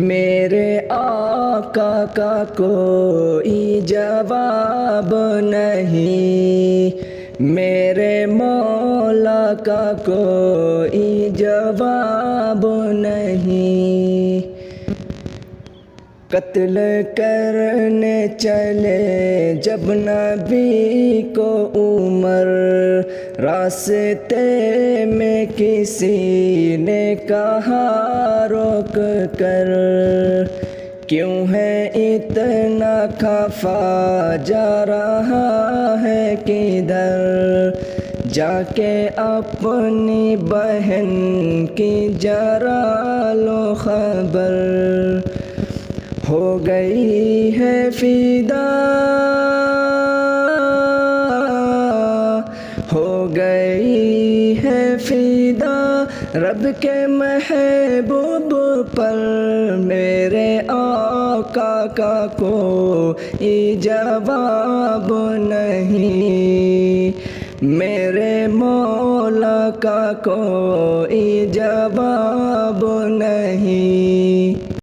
میرے آقا کا کوئی جواب نہیں، میرے مولا کا کوئی جواب نہیں۔ قتل کرنے چلے جب نبی کو عمر، راستے میں کسی نے کہا روک کر، کیوں ہے اتنا خفا، جا رہا ہے کدھر؟ جا کے اپنی بہن کی ذرا لو خبر، ہو گئی ہے فدا، ہو گئی ہے فدا رب کے محبوب پر۔ میرے آقا کا کوئی جواب نہیں، میرے مولا کا کوئی جواب نہیں۔